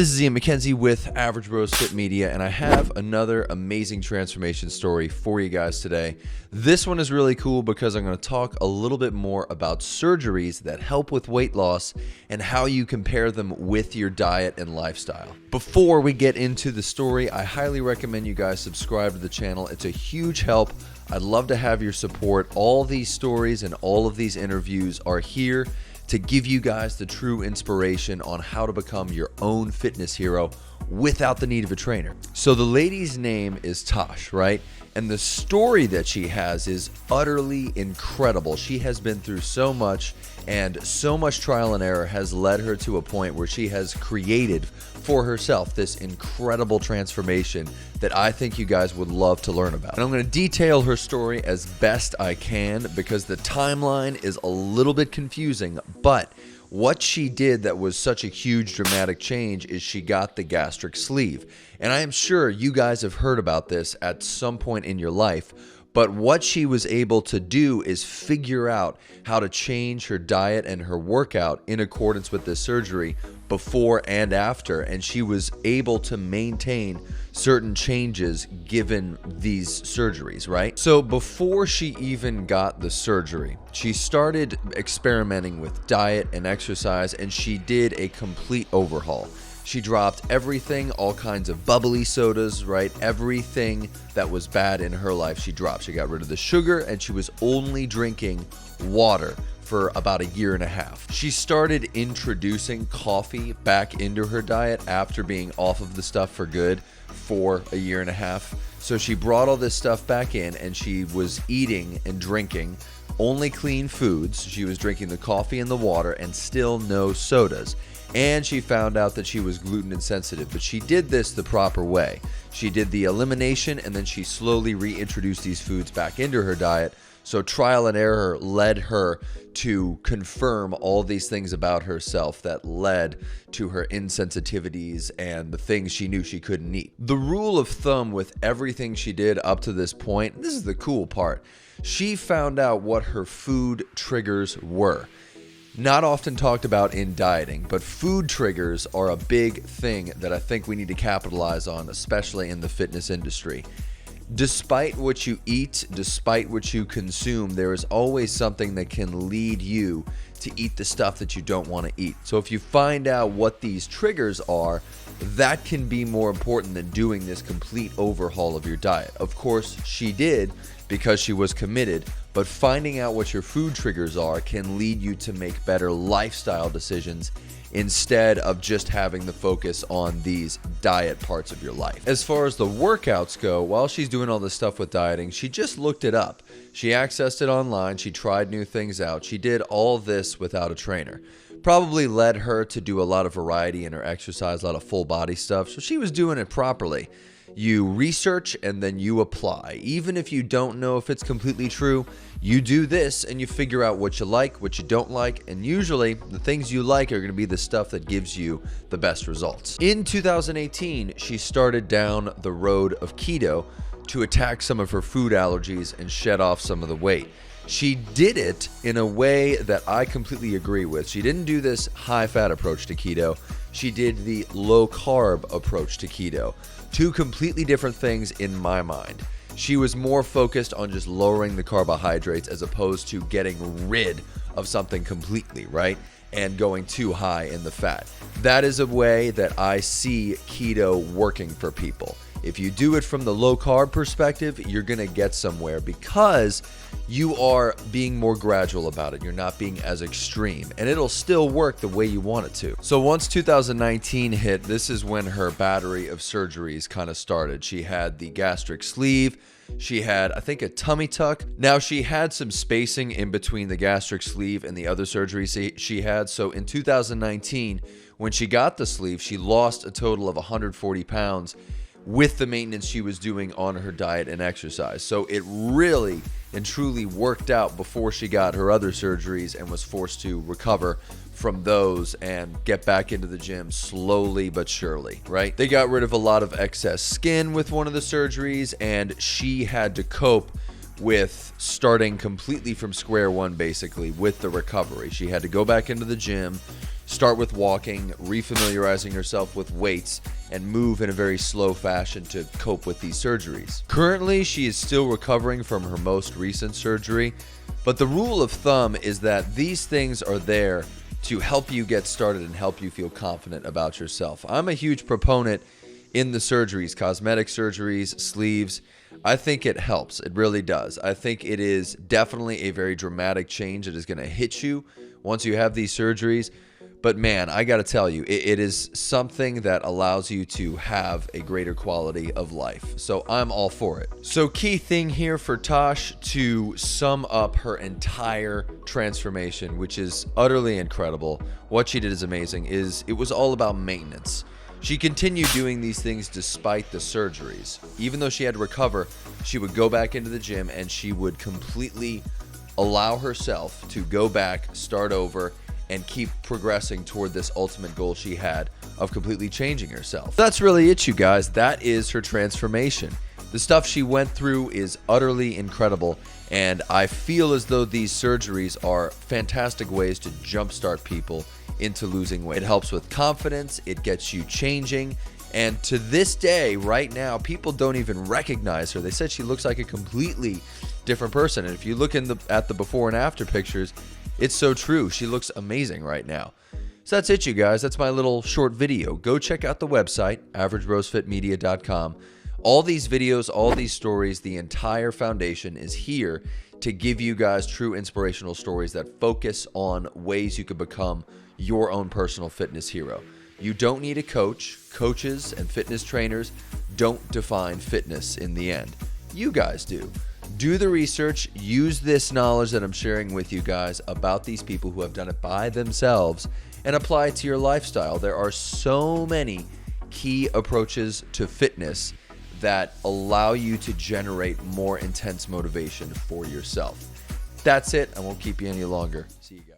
This is Ian McKenzie with Average Bros Fit Media, and I have another amazing transformation story for you guys today. This one is really cool because I'm going to talk a little bit more about surgeries that help with weight loss and how you compare them with your diet and lifestyle. Before we get into the story, I highly recommend you guys subscribe to the channel. It's a huge help. I'd love to have your support. All these stories and all of these interviews are here to give you guys the true inspiration on how to become your own fitness hero without the need of a trainer. So the lady's name is Tash, right? And the story that she has is utterly incredible. She has been through so much, and so much trial and error has led her to a point where she has created for herself this incredible transformation that I think you guys would love to learn about. And I'm going to detail her story as best I can because the timeline is a little bit confusing, but what she did that was such a huge dramatic change is she got the gastric sleeve. And I am sure you guys have heard about this at some point in your life, but what she was able to do is figure out how to change her diet and her workout in accordance with this surgery before and after, and she was able to maintain certain changes given these surgeries, right? So before she even got the surgery, she started experimenting with diet and exercise, and she did a complete overhaul. She dropped everything, all kinds of bubbly sodas, right? Everything that was bad in her life, she dropped. She got rid of the sugar, and she was only drinking water for about a year and a half. She started introducing coffee back into her diet after being off of the stuff for good for a year and a half. So she brought all this stuff back in, and she was eating and drinking only clean foods. She was drinking the coffee and the water and still no sodas. And she found out that she was gluten insensitive, but she did this the proper way. She did the elimination, and then she slowly reintroduced these foods back into her diet. So trial and error led her to confirm all these things about herself that led to her insensitivities and the things she knew she couldn't eat. The rule of thumb with everything she did up to this point, this is the cool part, she found out what her food triggers were. Not often talked about in dieting, but food triggers are a big thing that I think we need to capitalize on, especially in the fitness industry. Despite what you eat, despite what you consume, there is always something that can lead you to eat the stuff that you don't want to eat. So if you find out what these triggers are, that can be more important than doing this complete overhaul of your diet. Of course, she did because she was committed, but finding out what your food triggers are can lead you to make better lifestyle decisions instead of just having the focus on these diet parts of your life. As far as the workouts go, while she's doing all this stuff with dieting, she just looked it up. She accessed it online. She tried new things out. She did all this without a trainer. Probably led her to do a lot of variety in her exercise, a lot of full body stuff. So she was doing it properly. You research and then you apply. Even if you don't know if it's completely true, you do this and you figure out what you like, what you don't like, and usually the things you like are going to be the stuff that gives you the best results. In 2018, she started down the road of keto to attack some of her food allergies and shed off some of the weight. She did it in a way that I completely agree with. She didn't do this high-fat approach to keto. She did the low-carb approach to keto. Two completely different things in my mind. She was more focused on just lowering the carbohydrates as opposed to getting rid of something completely, right? And going too high in the fat. That is a way that I see keto working for people. If you do it from the low carb perspective, you're going to get somewhere because you are being more gradual about it. You're not being as extreme, and it'll still work the way you want it to. So once 2019 hit, this is when her battery of surgeries kind of started. She had the gastric sleeve. She had, I think, a tummy tuck. Now, she had some spacing in between the gastric sleeve and the other surgeries she had. So in 2019, when she got the sleeve, she lost a total of 140 pounds with the maintenance she was doing on her diet and exercise. So it really and truly worked out before she got her other surgeries and was forced to recover from those and get back into the gym slowly but surely, right? They got rid of a lot of excess skin with one of the surgeries, and she had to cope with starting completely from square one, basically, with the recovery. She had to go back into the gym, start with walking, refamiliarizing herself with weights, and move in a very slow fashion to cope with these surgeries. Currently, she is still recovering from her most recent surgery, but the rule of thumb is that these things are there to help you get started and help you feel confident about yourself. I'm a huge proponent in the surgeries, cosmetic surgeries, sleeves. I think it helps. It really does. I think it is definitely a very dramatic change that is going to hit you once you have these surgeries. But man, I got to tell you, it is something that allows you to have a greater quality of life. So I'm all for it. So key thing here for Tash to sum up her entire transformation, which is utterly incredible. What she did is amazing. It was all about maintenance. She continued doing these things despite the surgeries. Even though she had to recover, she would go back into the gym and she would completely allow herself to go back, start over, and keep progressing toward this ultimate goal she had of completely changing herself. That's really it, you guys. That is her transformation. The stuff she went through is utterly incredible, and I feel as though these surgeries are fantastic ways to jumpstart people into losing weight. It helps with confidence, it gets you changing, and to this day, right now, people don't even recognize her. They said she looks like a completely different person, and if you look at the before and after pictures, it's so true. She looks amazing right now. So that's it, you guys. That's my little short video. Go check out the website, averagebrosfitmedia.com. All these videos, all these stories, the entire foundation is here to give you guys true inspirational stories that focus on ways you could become your own personal fitness hero. You don't need a coach. Coaches and fitness trainers don't define fitness in the end. You guys do. Do the research, use this knowledge that I'm sharing with you guys about these people who have done it by themselves, and apply it to your lifestyle. There are so many key approaches to fitness that allow you to generate more intense motivation for yourself. That's it. I won't keep you any longer. See you guys.